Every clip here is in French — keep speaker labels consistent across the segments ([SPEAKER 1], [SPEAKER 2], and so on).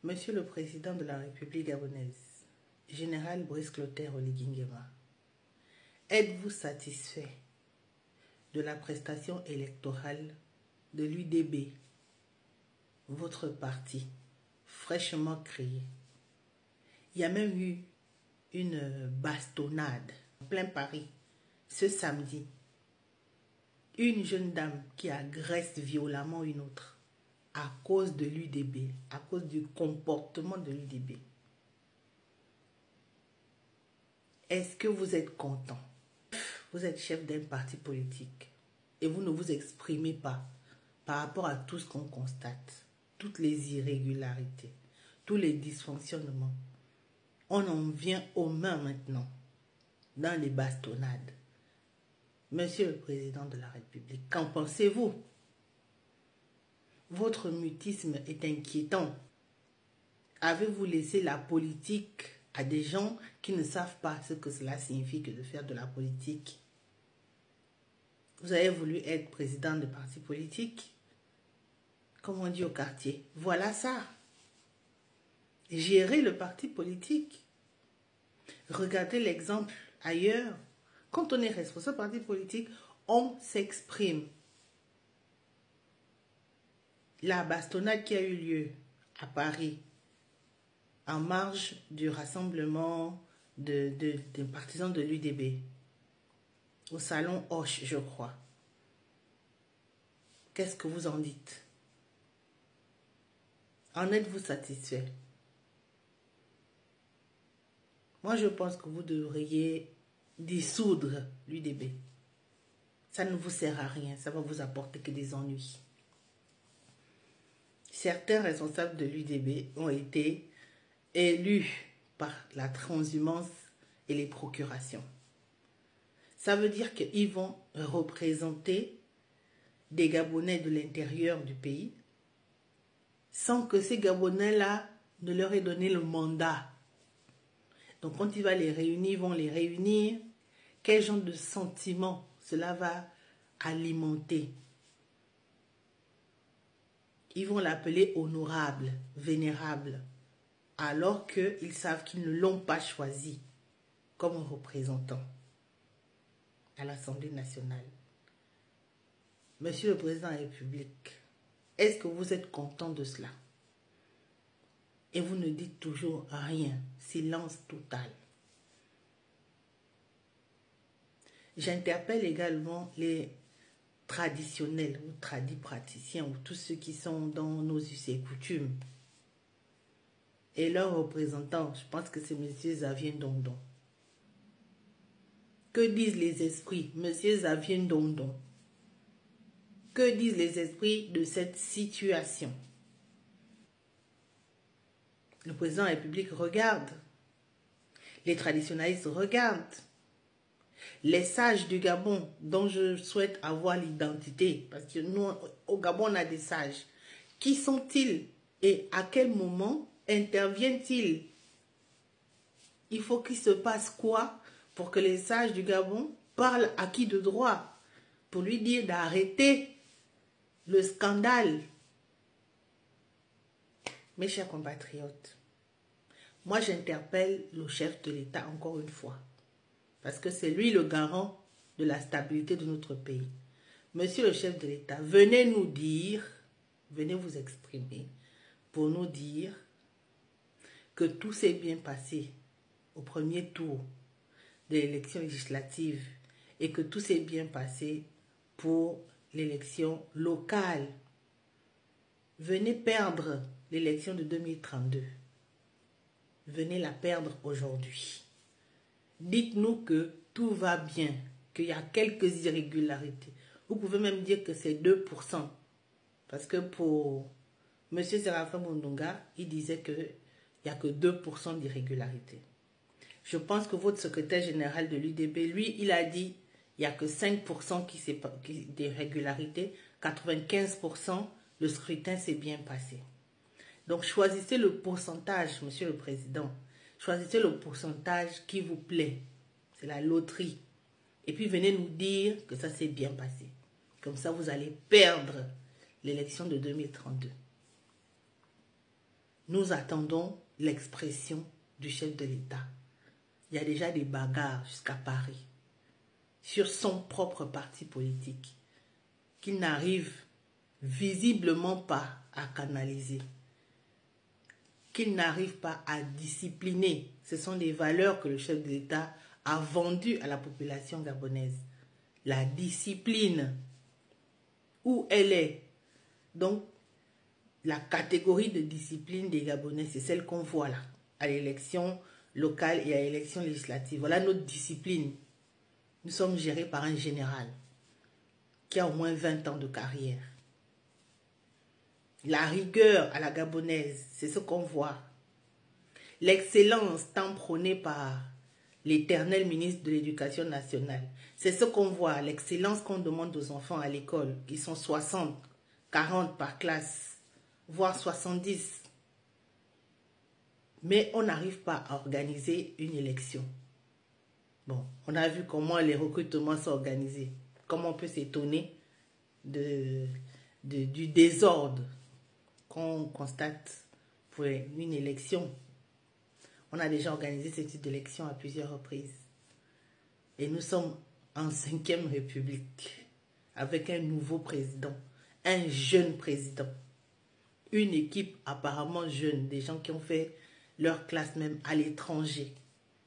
[SPEAKER 1] Monsieur le Président de la République gabonaise, Général Brice Clotaire Oligui Nguema, êtes-vous satisfait de la prestation électorale de l'UDB, votre parti, fraîchement créé? Il y a même eu une bastonnade en plein Paris ce samedi. Une jeune dame qui agresse violemment une autre à cause de l'UDB, à cause du comportement de l'UDB. Est-ce que vous êtes content? Vous êtes chef d'un parti politique et vous ne vous exprimez pas par rapport à tout ce qu'on constate, toutes les irrégularités, tous les dysfonctionnements. On en vient aux mains maintenant, dans les bastonnades. Monsieur le Président de la République, qu'en pensez-vous? Votre mutisme est inquiétant. Avez-vous laissé la politique à des gens qui ne savent pas ce que cela signifie que de faire de la politique? Vous avez voulu être président de parti politique? Comme on dit au quartier, voilà ça. Gérer le parti politique. Regardez l'exemple ailleurs. Quand on est responsable parti politique, on s'exprime. La bastonnade qui a eu lieu à Paris, en marge du rassemblement des partisans de l'UDB, au salon Hoche, je crois. Qu'est-ce que vous en dites? En êtes-vous satisfait? Moi, je pense que vous devriez dissoudre l'UDB. Ça ne vous sert à rien, ça va vous apporter que des ennuis. Certains responsables de l'UDB ont été élus par la transhumance et les procurations. Ça veut dire qu'ils vont représenter des Gabonais de l'intérieur du pays sans que ces Gabonais-là ne leur aient donné le mandat. Donc quand il va les réunir, ils vont les réunir. Quel genre de sentiment cela va alimenter? Ils vont l'appeler honorable, vénérable, alors qu'ils savent qu'ils ne l'ont pas choisi comme représentant à l'Assemblée nationale. Monsieur le Président de la République, est-ce que vous êtes content de cela? Et vous ne dites toujours rien, silence total. J'interpelle également les traditionnels ou tradipraticiens ou tous ceux qui sont dans nos us et coutumes. Et leur représentant, je pense que c'est M. Xavier Ndondon. Que disent les esprits, M. Xavier Ndondon? Que disent les esprits de cette situation? Le président de la République regarde. Les traditionnalistes regardent. Les sages du Gabon, dont je souhaite avoir l'identité, parce que nous, au Gabon, on a des sages. Qui sont-ils et à quel moment interviennent-ils? Il faut qu'il se passe quoi pour que les sages du Gabon parlent à qui de droit? Pour lui dire d'arrêter le scandale. Mes chers compatriotes, moi j'interpelle le chef de l'État encore une fois. Parce que c'est lui le garant de la stabilité de notre pays. Monsieur le chef de l'État, venez nous dire, venez vous exprimer pour nous dire que tout s'est bien passé au premier tour de l'élection législative et que tout s'est bien passé pour l'élection locale. Venez perdre l'élection de 2032. Venez la perdre aujourd'hui. Dites-nous que tout va bien, qu'il y a quelques irrégularités. Vous pouvez même dire que c'est 2%. Parce que pour M. Séraphin Mundunga, il disait qu'il n'y a que 2% d'irrégularités. Je pense que votre secrétaire général de l'UDB, lui, il a dit qu'il n'y a que 5% d'irrégularités, 95%, le scrutin s'est bien passé. Donc choisissez le pourcentage, Monsieur le Président. Choisissez le pourcentage qui vous plaît. C'est la loterie. Et puis venez nous dire que ça s'est bien passé. Comme ça, vous allez perdre l'élection de 2032. nous attendons l'expression du chef de l'État. Il y a déjà des bagarres jusqu'à Paris sur son propre parti politique qu'il n'arrive visiblement pas à canaliser, qu'il n'arrive pas à discipliner. Ce sont des valeurs que le chef de l'État a vendues à la population gabonaise. La discipline, où elle est. Donc, la catégorie de discipline des Gabonais, c'est celle qu'on voit là, à l'élection locale et à l'élection législative. Voilà notre discipline. Nous sommes gérés par un général qui a au moins 20 ans de carrière. La rigueur à la gabonaise, c'est ce qu'on voit. L'excellence tant prônée par l'éternel ministre de l'Éducation nationale, c'est ce qu'on voit. L'excellence qu'on demande aux enfants à l'école, qui sont 60, 40 par classe, voire 70. Mais on n'arrive pas à organiser une élection. Bon, on a vu comment les recrutements sont organisés. Comment on peut s'étonner du désordre qu'on constate pour une élection. On a déjà organisé ce type d'élection à plusieurs reprises. Et nous sommes en 5e République, avec un nouveau président, un jeune président, une équipe apparemment jeune, des gens qui ont fait leur classe même à l'étranger,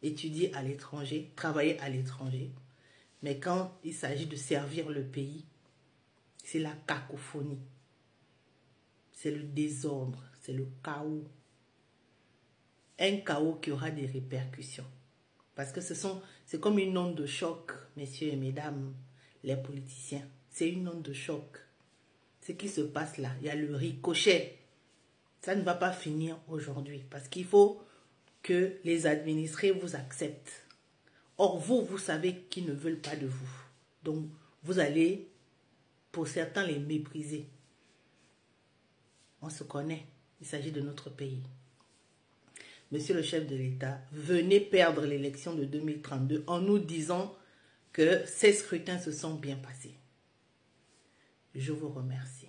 [SPEAKER 1] étudier à l'étranger, travailler à l'étranger. Mais quand il s'agit de servir le pays, c'est la cacophonie, c'est le désordre, c'est le chaos. Un chaos qui aura des répercussions. Parce que c'est comme une onde de choc, messieurs et mesdames, les politiciens. C'est une onde de choc. Ce qui se passe là, il y a le ricochet. Ça ne va pas finir aujourd'hui. Parce qu'il faut que les administrés vous acceptent. Or, vous savez qu'ils ne veulent pas de vous. Donc, vous allez, pour certains, les mépriser. On se connaît. Il s'agit de notre pays. Monsieur le chef de l'État, venez perdre l'élection de 2032 en nous disant que ces scrutins se sont bien passés. Je vous remercie.